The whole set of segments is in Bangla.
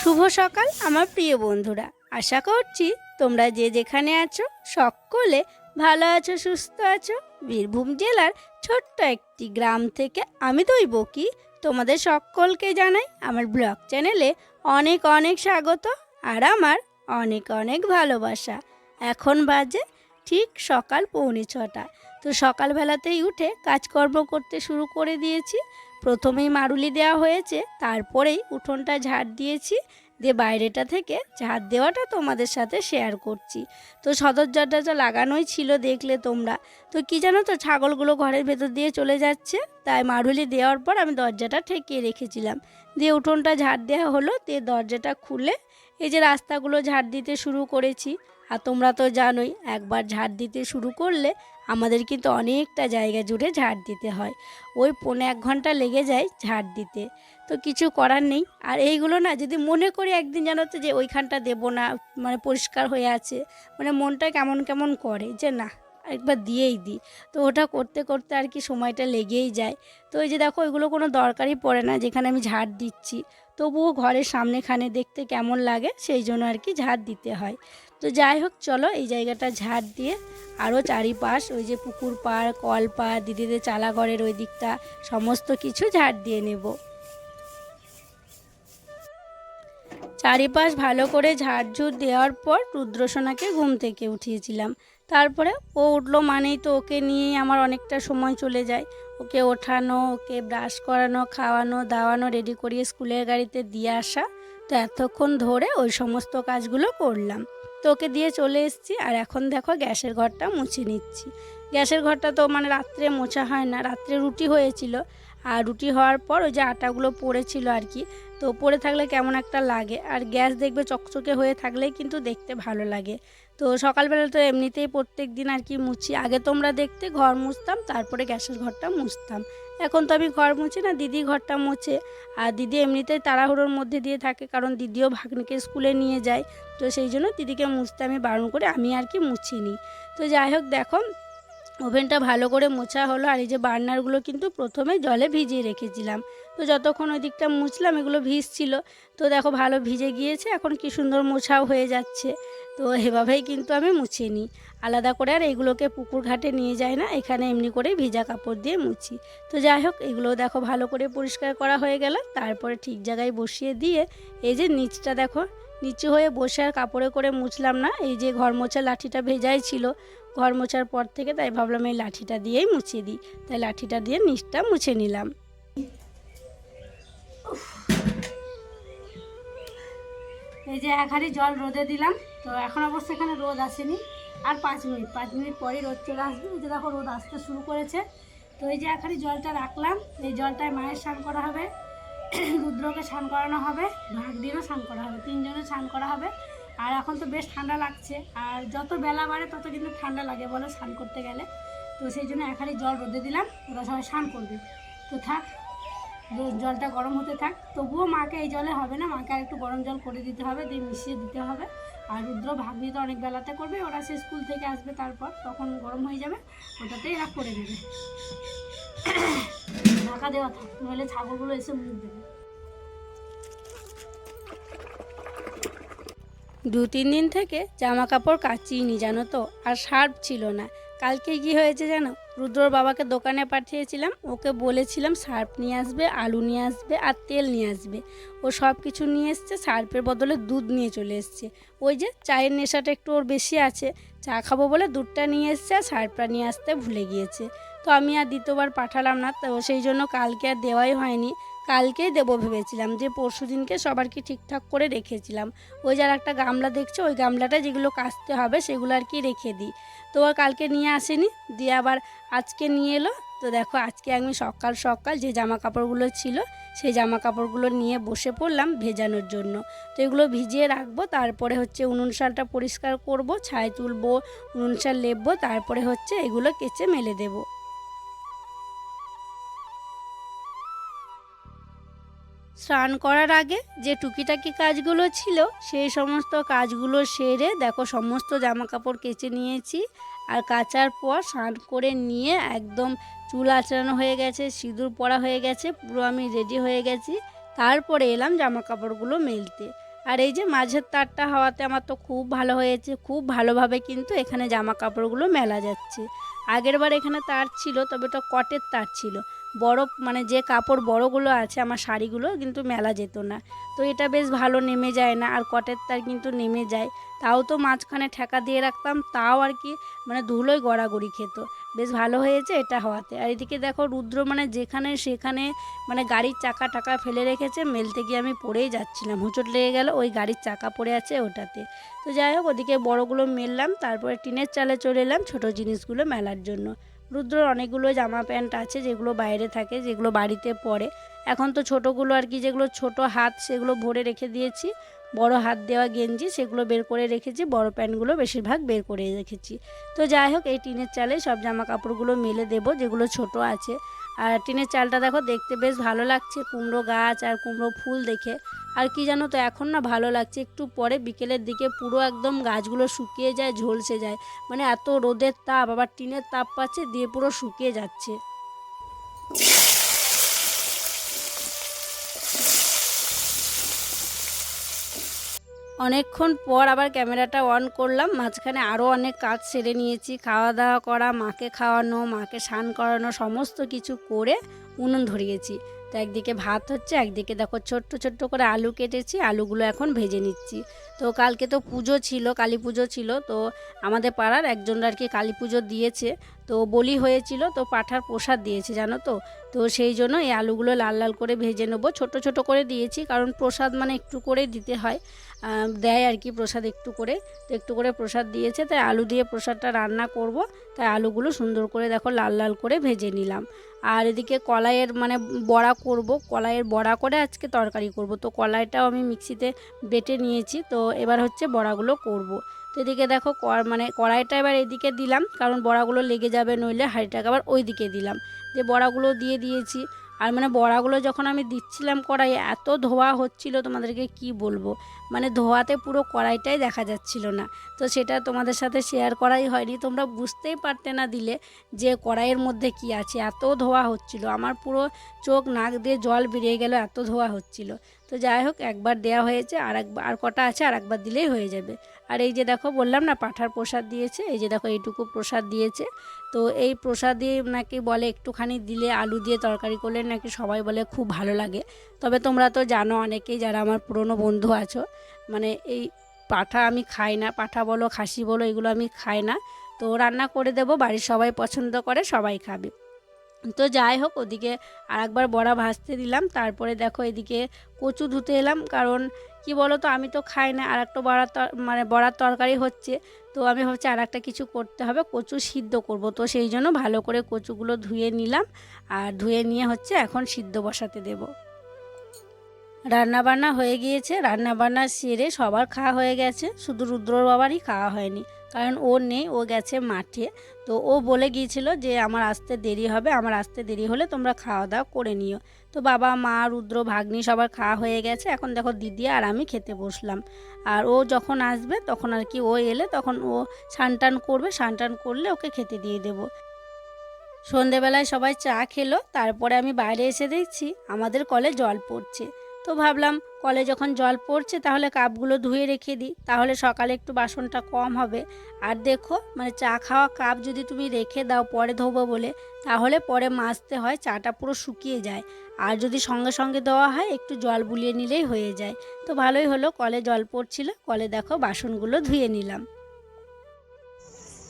শুভ সকাল আমার প্রিয় বন্ধুরা, আশা করছি তোমরা যে যেখানে আছো সকলে ভালো আছো, সুস্থ আছো। বীরভূম জেলার ছোট্ট একটি গ্রাম থেকে আমি দৈবকী তোমাদের সকলকে জানাই আমার ব্লগ চ্যানেলে অনেক অনেক স্বাগত আর আমার অনেক অনেক ভালোবাসা। এখন বাজে ঠিক সকাল 6:45। তো সকালবেলাতেই উঠে কাজকর্ম করতে শুরু করে দিয়েছি। প্রথমেই মারুলি দেওয়া হয়েছে, তারপরেই উঠোনটা ঝাড় দিয়েছি, দিয়ে বাইরেটা থেকে ঝাড় দেওয়াটা তোমাদের সাথে শেয়ার করছি। তো সদর দরজাটা লাগানোই ছিল, দেখলে তোমরা। তো কি জানো তো, ছাগলগুলো ঘরের ভেতর দিয়ে চলে যাচ্ছে, তাই মারুলি দেওয়ার পর আমি দরজাটা ঠেকিয়ে রেখেছিলাম। দিয়ে উঠোনটা ঝাড় দেওয়া হলো, দিয়ে দরজাটা খুলে এই যে রাস্তাগুলো ঝাড় দিতে শুরু করেছি। আর তোমরা তো জানোই, একবার ঝাড় দিতে শুরু করলে আমাদের কিন্তু অনেকটা জায়গা জুড়ে ঝাড় দিতে হয়। ওই 1.25 ঘন্টা লেগে যায় ঝাড় দিতে। তো কিছু করার নেই। আর এইগুলো না, যদি মনে করি একদিন জানো তো যে ওইখানটা দেবো না, মানে পরিষ্কার হয়ে আছে, মানে মনটা কেমন কেমন করে যে না একবার দিয়েই দিই। তো ওটা করতে করতে আর কি সময়টা লেগেই যায়। তো এই যে দেখো, এগুলো কোনো দরকারই পড়ে না যেখানে আমি ঝাড় দিচ্ছি, তবুও ঘরের সামনেখানে দেখতে কেমন লাগে, সেই জন্য আর কি ঝাড় দিতে হয়। তো যাই হোক, চলো এই জায়গাটা ঝাড় দিয়ে আরও চারিপাশ, ওই যে পুকুর পাড়, কল পাড়, দিদিদের চালাঘরের ওই দিকটা সমস্ত কিছু ঝাড় দিয়ে নেব। চারিপাশ ভালো করে ঝাড়ঝুড় দেওয়ার পর রুদ্রসোনাকে ঘুম থেকে উঠিয়েছিলাম। তারপরে ও উঠলো মানেই তো ওকে নিয়েই আমার অনেকটা সময় চলে যায়। ওকে ওঠানো, ওকে ব্রাশ করানো, খাওয়ানো দাওয়ানো, রেডি করিয়ে স্কুলের গাড়িতে দিয়ে আসা। তো এতক্ষণ ধরে ওই সমস্ত কাজগুলো করলাম। তো ওকে দিয়ে চলে এসেছি। আর এখন দেখো গ্যাসের ঘরটা মুছে নিচ্ছি। গ্যাসের ঘরটা তো মানে রাত্রে মোছা হয় না, রাত্রে রুটি হয়েছিল। আর রুটি হওয়ার পর ওই যে আটাগুলো পড়েছিল আর কি, তো পড়ে থাকলে কেমন একটা লাগে। আর গ্যাস দেখবে চকচকে হয়ে থাকলেই কিন্তু দেখতে ভালো লাগে। তো সকালবেলা তো এমনিতেই প্রত্যেক দিন আর কি মুছি। আগে তোমরা দেখতে ঘর মুছতাম, তারপরে গ্যাসের ঘরটা মুছতাম। এখন তো আমি ঘর মুছি না, দিদি ঘরটা মোছে। আর দিদি এমনিতেই তাড়াহুড়োর মধ্যে দিয়ে থাকে, কারণ দিদিও ভাগ্নিকে স্কুলে নিয়ে যায়। তো সেই জন্য দিদিকে মুছতে আমি বারণ করে আমি আর কি মুছিনি। তো যাই হোক, দেখো ওভেনটা ভালো করে মোছা হলো। আর এই যে বার্নারগুলো কিন্তু প্রথমে জলে ভিজিয়ে রেখেছিলাম। তো যতক্ষণ ওই দিকটা মুছলাম এগুলো ভিজছিল। তো দেখো ভালো ভিজে গিয়েছে, এখন কি সুন্দর মোছাও হয়ে যাচ্ছে। তো এভাবেই কিন্তু আমি মুছে নিই, আলাদা করে আর এইগুলোকে পুকুর ঘাটে নিয়ে যাই না, এখানে এমনি করে ভিজা কাপড় দিয়ে মুছি। তো যাই হোক, এগুলো দেখো ভালো করে পরিষ্কার করা হয়ে গেল। তারপরে ঠিক জায়গায় বসিয়ে দিয়ে এই যে নিচটা দেখো, নিচু হয়ে বসে আর কাপড়ে করে মুছলাম না, এই যে ঘর মোছা লাঠিটা ভেজাই ছিল ঘর মোছার পর থেকে, তাই ভাবলাম এই লাঠিটা দিয়েই মুছে দিই। তাই লাঠিটা দিয়ে নিচটা মুছে নিলাম। এই যে 1 হাঁড়ি জল রোদে দিলাম। তো এখন অবশ্য এখানে রোদ আসেনি, আর 5 মিনিট পরেই রোদ চলে আসবে। এই যে দেখো রোদ আসতে শুরু করেছে। তো এই যে 1 হাঁড়ি জলটা রাখলাম, এই জলটায় মায়ের স্নান করা হবে, রুদ্রকে স্নান করানো হবে, ভাগ্নিরও স্নান করা হবে, 3 জনের স্নান করা হবে। আর এখন তো বেশ ঠান্ডা লাগছে, আর যত বেলা বাড়ে তত কিন্তু ঠান্ডা লাগে বলো স্নান করতে গেলে। তো সেই জন্য 1 হাঁড়ি জল রোদে দিলাম, ওরা সবাই স্নান করবে। তো থাক, জলটা গরম হতে থাক। তবুও মাকে এই জলে হবে না, মাকে আর একটু গরম জল করে দিতে হবে, দিয়ে মিশিয়ে দিতে হবে। আর রুদ্র ভাগ্নি তো অনেক বেলাতে করবে, ওরা সে স্কুল থেকে আসবে, তারপর তখন গরম হয়ে যাবে, ওটাতেই এরা করে দেবে। ঢাকা দেওয়া থাক, নইলে ছাগলগুলো এসে মুখ দেবে। 2-3 দিন থেকে জামা কাপড় কাচিনি জানো তো, আর সার্ফ ছিল না। কালকে কি হয়েছে জানো, রুদ্রর বাবাকে দোকানে পাঠিয়েছিলাম, ওকে বলেছিলাম সার্ফ নিয়ে আসবে, আলু নিয়ে আসবে আর তেল নিয়ে আসবে। ও সব কিছু নিয়ে এসছে, সার্ফের বদলে দুধ নিয়ে চলে এসছে। ওই যে চায়ের নেশাটা একটু ওর বেশি আছে, চা খাবো বলে দুধটা নিয়ে এসছে আর সার্ফটা নিয়ে আসতে ভুলে গিয়েছে। তো আমি আর দ্বিতীয়বার পাঠালাম না, তো সেই জন্য কালকে আর দেওয়াই হয়নি। কালকেই দেবো ভেবেছিলাম, যে পরশু দিনকে সবার কি ঠিকঠাক করে রেখেছিলাম। ওই যার একটা গামলা দেখছো, ওই গামলাটা যেগুলো কাচতে হবে সেগুলো আর কি রেখে দিই। তো আর কালকে নিয়ে আসেনি, দিয়ে আবার আজকে নিয়ে এলো। তো দেখো আজকে আমি সকাল সকাল যে জামা কাপড়গুলো ছিল সেই জামা কাপড়গুলো নিয়ে বসে পড়লাম ভেজানোর জন্য। তো এগুলো ভিজিয়ে রাখবো, তারপরে হচ্ছে উনুন শালটা পরিষ্কার করব, ছাই তুলবো, উনুন শাল লেপবো, তারপরে হচ্ছে এগুলো কেচে মেলে দেবো। স্নান করার আগে যে টুকিটাকি কাজগুলো ছিল সেই সমস্ত কাজগুলো সেরে দেখো সমস্ত জামা কাপড় কেচে নিয়েছি। আর কাচার পর স্নান করে নিয়ে একদম চুল আঁচড়ানো হয়ে গেছে, সিঁদুর পরা হয়ে গেছে, পুরো আমি রেডি হয়ে গেছি। তারপরে এলাম জামা কাপড়গুলো মেলতে। আর এই যে মাঝের তারটা হওয়াতে আমার তো খুব ভালো হয়েছে, খুব ভালোভাবে কিন্তু এখানে জামা কাপড়গুলো মেলা যাচ্ছে। আগের বার এখানে তার ছিল, তবে ওটা কটের তার ছিল, বড় মানে যে কাপড় বড়গুলো আছে আমার শাড়িগুলো কিন্তু মেলা যেত না। তো এটা বেশ ভালো নেমে যায় না, আর কটের তার কিন্তু নেমে যায়। তাও তো মাঝখানে ঠেকা দিয়ে রাখতাম, তাও আর কি মানে ধুলোয় গড়াগড়ি খেত। বেশ ভালো হয়েছে এটা হওয়াতে। আর এদিকে দেখো রুদ্র মানে যেখানে সেখানে মানে গাড়ির চাকা টাকা ফেলে রেখেছে, মেলতে গিয়ে আমি পড়েই যাচ্ছিলাম, হোঁচট লেগে গেল, ওই গাড়ির চাকা পড়ে আছে ওটাতে। তো যাই হোক ওদিকে বড়গুলো মেললাম, তারপরে টিনের চালে চলে এলাম ছোটো জিনিসগুলো মেলার জন্য। রুদ্রর অনেকগুলো জামা প্যান্ট আছে যেগুলো বাইরে থাকে, যেগুলো বাড়িতে পরে। এখন তো ছোটোগুলো আর কি, যেগুলো ছোট হাত সেগুলো ভরে রেখে দিয়েছি, বড় হাত দেওয়া গেঞ্জি সেগুলো বের করে রেখেছি, বড় প্যান্টগুলো বেশিরভাগ বের করে রেখেছি। তো যাই হোক এই টিনের চালে সব জামা কাপড়গুলো মেলে দেবো যেগুলো ছোট আছে। আর টিনের চালটা দেখো দেখতে বেশ ভালো লাগছে, কুমড়ো গাছ আর কুমড়ো ফুল দেখে। আর কি জানো তো এখন না ভালো লাগছে, একটু পরে বিকেলের দিকে পুরো একদম গাছগুলো শুকিয়ে যায়, ঝলসে যায়, মানে এত রোদের তাপ, আবার টিনের তাপ পাচ্ছে দিয়ে পুরো শুকিয়ে যাচ্ছে। অনেকক্ষণ পর আবার ক্যামেরাটা অন করলাম, মাঝখানে আরও অনেক কাজ সেরে নিয়েছি, খাওয়া দাওয়া করা, মাকে খাওয়ানো, মাকে স্নান করানো, সমস্ত কিছু করে উনুন ধরিয়েছি। তো একদিকে ভাত হচ্ছে, একদিকে দেখো ছোট্ট ছোট্ট করে আলু কেটেছি, আলুগুলো এখন ভেজে নিচ্ছি। তো কালকে তো পুজো ছিল, কালী পুজো ছিল, তো আমাদের পাড়ার একজন আর কি কালী পুজো দিয়েছে, তো বলি হয়েছিল, তো পাঁঠার প্রসাদ দিয়েছে জানো তো। তো সেই জন্য এই আলুগুলো লাল লাল করে ভেজে নেবো, ছোট ছোট করে দিয়েছি, কারণ প্রসাদ মানে একটু করে দিতে হয়, দেয় আর কি প্রসাদ একটু করে। তো একটু করে প্রসাদ দিয়েছে, তাই আলু দিয়ে প্রসাদটা রান্না করব। তাই আলুগুলো সুন্দর করে দেখো লাল লাল করে ভেজে নিলাম। আর এদিকে কলাইয়ের মানে বড়া করব, কলাইয়ের বড়া করে আজকে তরকারি করব। তো কলাইটাও আমি মিক্সিতে বেটে নিয়েছি, তো এবার হচ্ছে বড়াগুলো করব। তো এদিকে দেখো মানে কড়াইটা এবার এদিকে দিলাম, কারণ বড়াগুলো লেগে যাবে, নইলে হাঁড়িটাকে আবার ওই দিকে দিলাম, যে বড়াগুলো দিয়ে দিয়েছি। আর মানে বড়াগুলো যখন আমি দিচ্ছিলাম কড়াইয়ে, এত ধোয়া হচ্ছিল তোমাদেরকে কি বলবো, মানে ধোয়াতে পুরো কড়াইটাই দেখা যাচ্ছিল না। তো সেটা তোমাদের সাথে শেয়ার করাই হয়নি, তোমরা বুঝতেই পারতে না দিলে যে কড়াইয়ের মধ্যে কি আছে, এত ধোয়া হচ্ছিল, আমার পুরো চোখ নাক দিয়ে জল বেরিয়ে গেল, এত ধোয়া হচ্ছিল। তো যাই হোক একবার দেওয়া হয়েছে, আর কটা আছে, আর একবার দিলেই হয়ে যাবে। আর এই যে দেখো বললাম না পাঁঠার প্রসাদ দিয়েছে, এই যে দেখো এইটুকু প্রসাদ দিয়েছে। তো এই প্রসাদে নাকি বলে একটুখানি দিলে আলু দিয়ে তরকারি করলে নাকি সবাই বলে খুব ভালো লাগে। তবে তোমরা তো জানো অনেকেই যারা আমার পুরনো বন্ধু আছো, মানে এই পাঁঠা আমি খাই না, পাঁঠা বলো খাসি বলো এগুলো আমি খাই না। তো রান্না করে দেবো, বাড়ির সবাই পছন্দ করে, সবাই খাবে। তো যাই হোক ওদিকে আর একবার বড়া ভাজতে দিলাম, তারপরে দেখো এদিকে কচু ধুতে এলাম, কারণ কি বলো তো আমি তো খাই না, আর একটা মানে বড়ার তরকারি হচ্ছে। তো আমি ভাবছি আর একটা কিছু করতে হবে, কচু সিদ্ধ করব। তো সেই জন্য ভালো করে কচুগুলো ধুয়ে নিলাম, আর ধুয়ে নিয়ে হচ্ছে এখন সিদ্ধ বসাতে দেবো। রান্নাবান্না হয়ে গিয়েছে, রান্নাবান্না সেরে সবার খাওয়া হয়ে গেছে, শুধু রুদ্রর বাবারই খাওয়া হয়নি, কারণ ও নেই, ও গেছে মাঠে। তো ও বলে গিয়েছিল যে আমার আসতে দেরি হবে, আমার আসতে দেরি হলে তোমরা খাওয়া দাওয়া করে নিও। তো বাবা মা রুদ্র ভাগ্নি সবার খাওয়া হয়ে গেছে, এখন দেখো দিদি আর আমি খেতে বসলাম। আর ও যখন আসবে তখন আর কি, ও এলে তখন ও স্নান করবে, স্নান করলে ওকে খেতে দিয়ে দেবো। সন্ধেবেলায় সবাই চা খেলো, তারপরে আমি বাইরে এসে দেখছি আমাদের কলে জল পড়ছে। তো ভাবলাম কলে যখন জল পড়ছে তাহলে কাপগুলো ধুয়ে রেখে দিই, তাহলে সকালে একটু বাসনটা কম হবে। আর দেখো মানে চা খাওয়া কাপ যদি তুমি রেখে দাও পরে ধোবো বলে, তাহলে পরে মাজতে হয়, চাটা পুরো শুকিয়ে যায়। আর যদি সঙ্গে সঙ্গে দেওয়া হয় একটু জল বুলিয়ে নিলেই হয়ে যায়। তো ভালোই হলো, কলে জল পড়ছিল, কলে দেখো বাসনগুলো ধুয়ে নিলাম।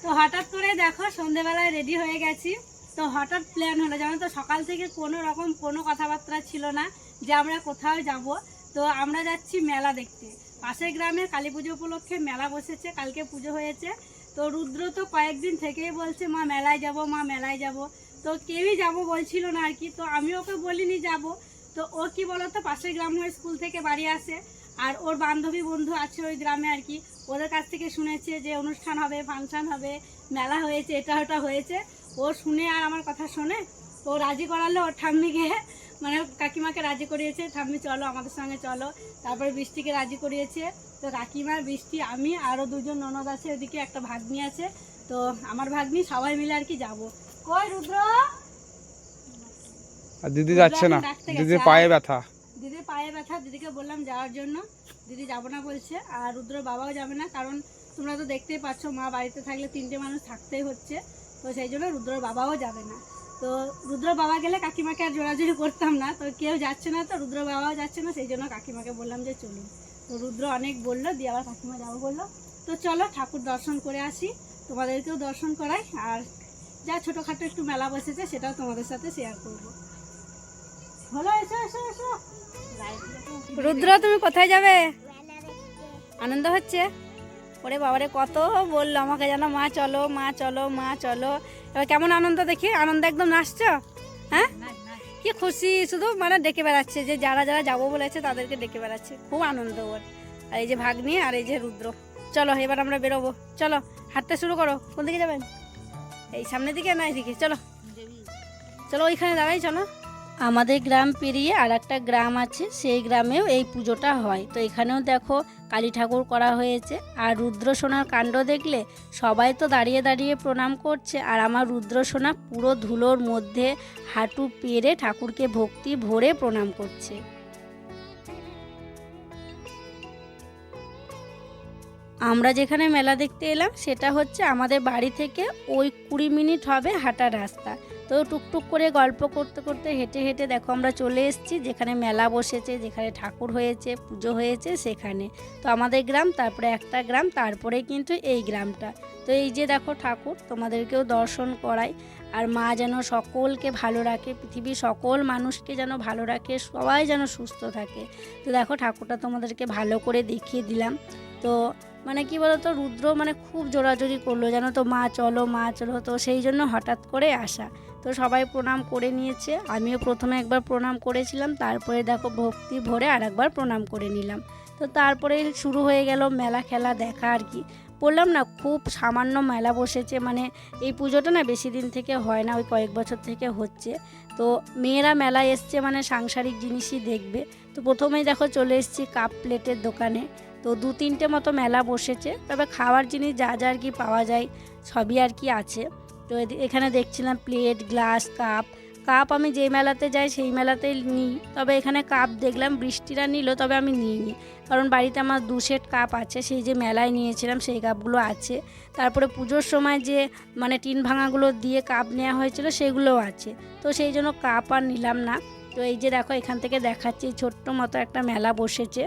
তো হঠাৎ করে দেখো সন্ধেবেলায় রেডি হয়ে গেছি। তো হঠাৎ প্ল্যান হলো, জানো তো সকাল থেকে কোনো রকম কোনো কথাবার্তা ছিল না যে আমরা কোথাও যাব। তো আমরা যাচ্ছি মেলা দেখতে, পাশের গ্রামে কালী পুজো উপলক্ষে মেলা বসেছে, কালকে পুজো হয়েছে। তো রুদ্র তো কয়েকদিন থেকেই বলছে মা মেলায় যাব, মা মেলায় যাব। তো কেউই যাব বলছিল না আর কি, তো আমি ওকে বলিনি যাব। তো ও কি বলতো পাশের গ্রামের স্কুল থেকে বাড়ি আসে, আর ওর বান্ধবী বন্ধু আছে ওই গ্রামে আর কি, ওদের কাছ থেকে শুনেছে যে অনুষ্ঠান হবে, ফাংশন হবে, মেলা হয়েছে, এটা ওটা হয়েছে। ও শুনে আর আমার কথা শোনে, ও রাজি করালো ওর ঠাম্মিকে, মানে কাকিমাকে রাজি করিয়েছে, ঠাম্মি চলো আমাদের সঙ্গে চলো। তারপরে বৃষ্টিকে রাজি করিয়েছে। তো কাকিমা, বৃষ্টি, আমি আরও দুজন ননদ আছে, ওদিকে একটা ভাগ্নি আছে। তো আমার ভাগ্নি সবাই মিলে আর কি যাবো। কই রুদ্র? আর দিদি যাচ্ছে না, দিদির পায়ে ব্যথা। দিদির পায়ে ব্যথা, দিদিকে বললাম যাওয়ার জন্য, দিদি যাবো না বলছে। আর রুদ্র বাবাও যাবে না, কারণ তোমরা তো দেখতেই পাচ্ছ মা বাড়িতে থাকলে 3টে মানুষ থাকতেই হচ্ছে, তো সেই জন্য রুদ্রর বাবাও যাবে না। তো রুদ্র বাবা গেলে কাকিমাকে আর জোরাজুরি করতাম না, তো কেউ যাচ্ছে না, তো রুদ্র বাবাও যাচ্ছে না, সেই জন্য কাকিমাকে বললাম যে চলুন। তো রুদ্র অনেক বললো, দিয়ে আবার কাকিমা যাবো বললো। তো চলো ঠাকুর দর্শন করে আসি, তোমাদেরকেও দর্শন করাই, আর যা ছোটোখাটো একটু মেলা বসেছে সেটাও তোমাদের সাথে শেয়ার করবো। হলো, এসো এসো এসো। রুদ্র তুমি কোথায় যাবে? আনন্দ হচ্ছে? ওরে বাবারে কত বললো আমাকে, যেন মা চলো মা চলো মা চলো। এবার কেমন আনন্দ দেখি, আনন্দ একদম নাচছো? হ্যাঁ, কি খুশি, শুধু মানে ডেকে বেড়াচ্ছে, যে যারা যারা যাবো বলেছে তাদেরকে ডেকে বেড়াচ্ছে, খুব আনন্দ ওর। আর এই যে ভাগ্নি আর এই যে রুদ্র। চলো এবার আমরা বেরোবো, চলো হাঁটতে শুরু করো। কোন দিকে যাবেন? এই সামনের দিকে না এদিকে? চলো চলো ওইখানে দাঁড়াই, চলো। আমাদের গ্রাম পেরিয়ে আর একটা গ্রাম আছে, সেই গ্রামেও এই পুজোটা হয়। তো এখানেও দেখো কালী ঠাকুর করা হয়েছে। আর রুদ্র সোনার কাণ্ড দেখলে সবাই তো দাঁড়িয়ে দাঁড়িয়ে প্রণাম করছে, আর আমার রুদ্র সোনা পুরো ধুলোর মধ্যে হাঁটু পেরে ঠাকুরকে ভক্তি ভরে প্রণাম করছে। আমরা যেখানে মেলা দেখতে এলাম সেটা হচ্ছে আমাদের বাড়ি থেকে ওই 20 মিনিট হবে হাঁটার রাস্তা। তো টুকটুক করে গল্প করতে করতে হেঁটে হেঁটে দেখো আমরা চলে এসেছি যেখানে মেলা বসেছে, যেখানে ঠাকুর হয়েছে, পুজো হয়েছে সেখানে। তো আমাদের গ্রাম, তারপরে একটা গ্রাম, তারপরে কিন্তু এই গ্রামটা। তো এই যে দেখো ঠাকুর, তোমাদেরকেও দর্শন করাই। আর মা যেন সকলকে ভালো রাখে, পৃথিবীর সকল মানুষকে যেন ভালো রাখে, সবাই যেন সুস্থ থাকে। তো দেখো ঠাকুরটা তোমাদেরকে ভালো করে দেখিয়ে দিলাম। তো মানে কি বলতো, রুদ্র মানে খুব জোরাজোরি করলো, জানো তো মা চলো মা চলো। তো সেই জন্য হঠাৎ করে আসা। তো সবাই প্রণাম করে নিয়েছে, আমিও প্রথমে একবার প্রণাম করেছিলাম, তারপরে দেখো ভক্তি ভরে আর একবার প্রণাম করে নিলাম। তো তারপরে শুরু হয়ে গেল মেলা খেলা দেখা আর কি। বললাম না খুব সামান্য মেলা বসেছে, মানে এই পুজোটা না বেশি দিন থেকে হয় না, ওই কয়েক বছর থেকে হচ্ছে। তো মেয়েরা মেলায় এসছে মানে সাংসারিক জিনিসই দেখবে। তো প্রথমেই দেখো চলে এসেছি কাপ প্লেটের দোকানে। তো 2-3টে মতো মেলা বসেছে, তবে খাওয়ার জিনিস যা যা আর কি পাওয়া যায় সবই আর কি আছে। তো এখানে দেখছিলাম প্লেট, গ্লাস, কাপ আমি যেই মেলাতে যাই সেই মেলাতেই নিই, তবে এখানে কাপ দেখলাম বৃষ্টিরা নিল, তবে আমি নিইনি, কারণ বাড়িতে আমার 2 সেট কাপ আছে, সেই যে মেলায় নিয়েছিলাম সেই কাপগুলো আছে। তারপরে পুজোর সময় যে মানে টিন ভাঙাগুলো দিয়ে কাপ নেওয়া হয়েছিল সেগুলোও আছে, তো সেই জন্য কাপ আর নিলাম না। তো এই যে দেখো এখান থেকে দেখাচ্ছি ছোট্ট মতো একটা মেলা বসেছে।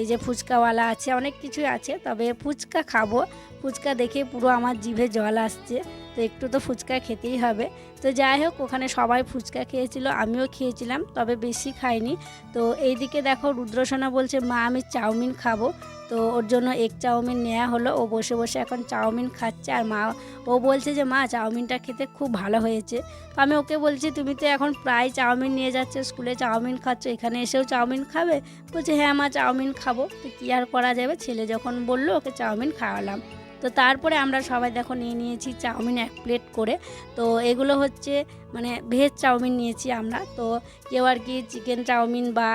এই যে ফুচকাওয়ালা আছে, অনেক কিছুই আছে, তবে ফুচকা খাবো। ফুচকা দেখে পুরো আমার জিভে জল আসছে, তো একটু তো ফুচকা খেতেই হবে। তো যাই হোক, ওখানে সবাই ফুচকা খেয়েছিল, আমিও খেয়েছিলাম, তবে বেশি খাইনি। তো এইদিকে দেখো রুদ্রসোনা বলছে মা আমি চাউমিন খাবো, তো ওর জন্য এগ চাউমিন নেওয়া হলো। ও বসে বসে এখন চাউমিন খাচ্ছে, আর মা ও বলছে যে মা চাউমিনটা খেতে খুব ভালো হয়েছে। তো আমি ওকে বলছি তুমি তো এখন প্রায় চাউমিন নিয়ে যাচ্ছে স্কুলে, চাউমিন খাচ্ছ, এখানে এসেও চাউমিন খাবে? বলছে হ্যাঁ মা চাউমিন খাবো। তো কী আর করা যাবে, ছেলে যখন বললো ওকে চাউমিন খাওয়ালাম। তো তারপরে আমরা সবাই দেখো নিয়ে নিয়েছি চাউমিন 1 প্লেট করে। তো এগুলো হচ্ছে মানে ভেজ চাউমিন নিয়েছি আমরা। তো কেউ আর কি চিকেন চাউমিন বা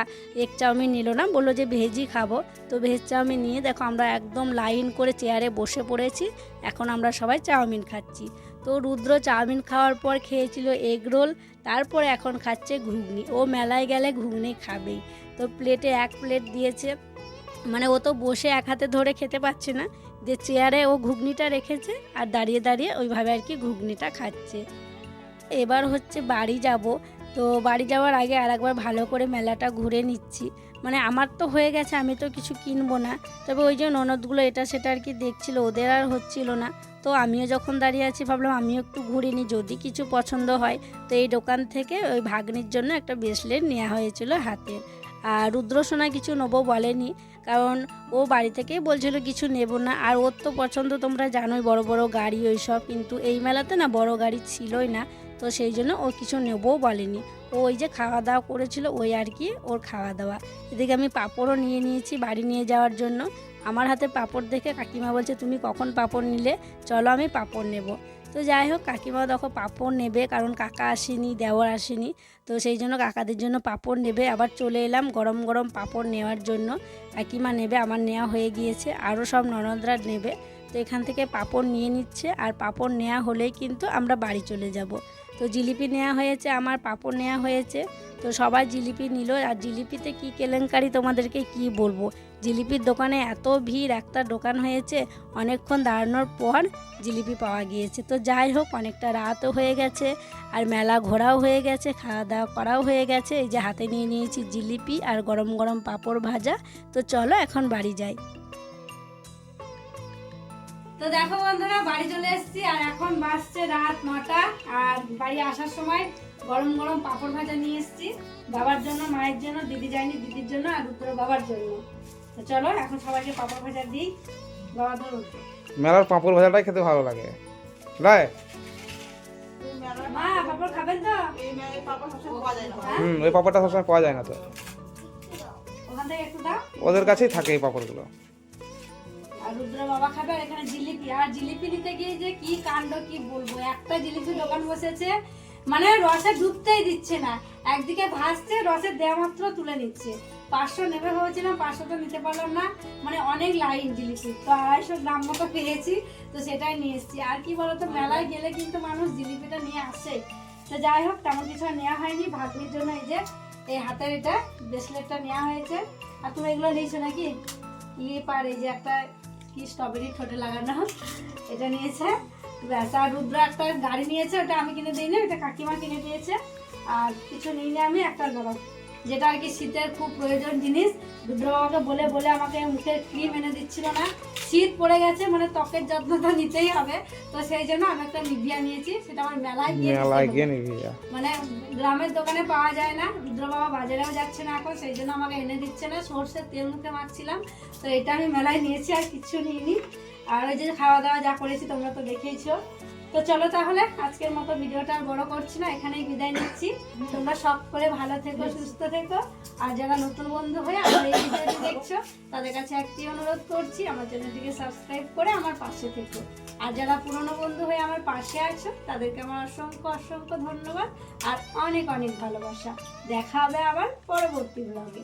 এগ চাউমিন নিল না, বললো যে ভেজই খাবো। তো ভেজ চাউমিন নিয়ে দেখো আমরা একদম লাইন করে চেয়ারে বসে পড়েছি, এখন আমরা সবাই চাউমিন খাচ্ছি। তো রুদ্র চাউমিন খাওয়ার পর খেয়েছিল এগ রোল, তারপরে এখন খাচ্ছে ঘুগনি। ও মেলায় গেলে ঘুগনি খাবেই। তো প্লেটে 1 প্লেট দিয়েছে, মানে ও তো বসে এক হাতে ধরে খেতে পাচ্ছে না, যে চেয়ারে ও ঘুগনিটা রেখেছে আর দাঁড়িয়ে দাঁড়িয়ে ওইভাবে আর কি ঘুগনিটা খাচ্ছে। এবার হচ্ছে বাড়ি যাব। তো বাড়ি যাওয়ার আগে আর একবার ভালো করে মেলাটা ঘুরে নিচ্ছি, মানে আমার তো হয়ে গেছে, আমি তো কিছু কিনবো না, তবে ওই যে ননদগুলো এটা সেটা আর কি দেখছিল, ওদের আর হচ্ছিল না। তো আমিও যখন দাঁড়িয়ে আছি ভাবলাম আমিও একটু ঘুরে নিই, যদি কিছু পছন্দ হয়। তো এই দোকান থেকে ওই ভাগ্নির জন্য একটা ব্রেসলেট নেওয়া হয়েছিল হাতের। আর রুদ্রসোনা কিছু নেবো বলেনি, কারণ ও বাড়ি থেকেই বলছিল কিছু নেব না। আর ওর তো পছন্দ তোমরা জানোই, বড় বড় গাড়ি ওই সব, কিন্তু এই মেলাতে না বড় গাড়ি ছিলই না, তো সেই জন্য ও কিছু নেবও বলেনি। ও ওই যে খাওয়া দাওয়া করেছিল ওই আর কি ওর খাওয়া দাওয়া। এদিকে আমি পাঁপড়ও নিয়ে নিয়েছি বাড়ি নিয়ে যাওয়ার জন্য। আমার হাতে পাঁপড় দেখে কাকিমা বলছে তুমি কখন পাঁপড় নিলে, চলো আমি পাঁপড় নেব। তো যাই হোক কাকিমা দেখো পাঁপড় নেবে, কারণ কাকা আসেনি, দেওর আসেনি, তো সেই জন্য কাকাদের জন্য পাঁপড় নেবে। আবার চলে এলাম গরম গরম পাঁপড় নেওয়ার জন্য। কাকিমা নেবে, আমার নেওয়া হয়ে গিয়েছে, আরও সব ননদরা নেবে। তো এখান থেকে পাঁপড় নিয়ে নিচ্ছে, আর পাঁপড় নেওয়া হলেই কিন্তু আমরা বাড়ি চলে যাব। তো জিলিপি নেওয়া হয়েছে, আমার পাঁপড় নেওয়া হয়েছে। তো সবাই জিলিপি নিল। আর জিলিপিতে কি কেলেঙ্কারি তোমাদেরকে কি বলবো, জিলিপির দোকানে এত ভিড়, একটা দোকান হয়েছে, অনেকক্ষণ দাঁড়ানোর পর জিলিপি পাওয়া গিয়েছে। তো যাই হোক, অনেকটা রাতও হয়ে গেছে আর মেলা ঘোরাও হয়ে গেছে, খাওয়া দাওয়া করাও হয়ে গেছে। এই যে হাতে নিয়ে নিয়েছি জিলিপি আর গরম গরম পাঁপড় ভাজা। তো চলো এখন বাড়ি যাই। তো দেখো বন্ধুরা, বাড়ি চলে এসেছি আর এখন বাজছে রাত 9টা। আর বাড়ি আসার সময় গরম গরম পাঁপড় ভাজা নিয়ে এসেছি বাবার জন্য, মায়ের জন্য, দিদি যায়নি দিদির জন্য, আর উত্তর বাবার জন্য। তো চলো এখন সবাইকে পাঁপড় ভাজা দিই। বাবা ধরুন, মেলার পাঁপড় ভাজাটাই খেতে ভালো লাগে, তাই? মা পাঁপড় খাবেন তো? ওই পাঁপড়টা সবসময় পাওয়া যায় না তো, ওখান থেকে একটু দাও। ওদের কাছেই থাকে এই পাঁপড়গুলো। আর রুদ্র বাবা খাবে। আর এখানে জিলিপি, আর জিলিপি নিতে গিয়ে যে কি কাণ্ড কি বলবো, একটা জিলিপি দোকান বসেছে, মানে রসে ডুবতেই দিচ্ছে না, একদিকে ভাসছে, রসে দেওয়া মাত্র তুলে নিচ্ছে। 500 নেবে ভেবেছিলাম, 500 তো নিতে পারলাম না, মানে অনেক লাইন জিলিপি। তো 250 গ্রাম মতো পেয়েছি, তো সেটাই নিয়ে এসেছি। আর কি বলতো, মেলায় গেলে কিন্তু মানুষ জিলিপিটা নিয়ে আসে। তো যাই হোক, তেমন কিছু আর নেওয়া হয়নি। ভাগ্নির জন্য এই যে এই হাতের এটা ব্রেসলেটটা নেওয়া হয়েছে। আর তুমি এগুলো নিয়েছো নাকি? ক্লিপ আর এই যে একটা কি স্ট্রবেরি ঠোঁটে লাগানো, এটা নিয়েছে। ব্যাস। আর রুদ্র একটা গাড়ি নিয়েছে, ওটা আমি কিনে দিই না, এটা কাকিমা কিনে দিয়েছে। আর কিছু নিই না আমি, একটা গরম, যেটা আর কি শীতের খুব প্রয়োজন জিনিস। রুদ্র বাবাকে বলে বলে আমাকে মুখের ক্রিম এনে দিচ্ছিল না, শীত পড়ে গেছে, মানে ত্বকের যত্ন তো নিতেই হবে। তো সেই জন্য আমি একটা নিভিয়া নিয়েছি, সেটা আমার মেলায় গিয়ে নিভিয়া, মানে গ্রামের দোকানে পাওয়া যায় না। রুদ্র বাবা বাজারেও যাচ্ছে না এখন, সেই জন্য আমাকে এনে দিচ্ছে না। সর্ষের তেল মুখে মাখছিলাম, তো এটা আমি মেলায় নিয়েছি, আর কিচ্ছু নিইনি। আর ওই যে খাওয়া দাওয়া যা করেছি তোমরা তো দেখেইছো। তো চলো তাহলে আজকের মতো ভিডিওটা আর বড় করছি না, এখানেই বিদায় নিচ্ছি। তোমরা সব করে ভালো থেকো, সুস্থ থেকো। আর যারা নতুন বন্ধু হয়ে আমার এই ভিডিওটি দেখছো, তাদের কাছে একটি অনুরোধ করছি, আমার চ্যানেলটিকে সাবস্ক্রাইব করে আমার পাশে থেকো। আর যারা পুরনো বন্ধু হয়ে আমার পাশে আছো, তাদেরকে আমার অসংখ্য অসংখ্য ধন্যবাদ আর অনেক অনেক ভালোবাসা। দেখা হবে আবার পরবর্তী ব্লগে।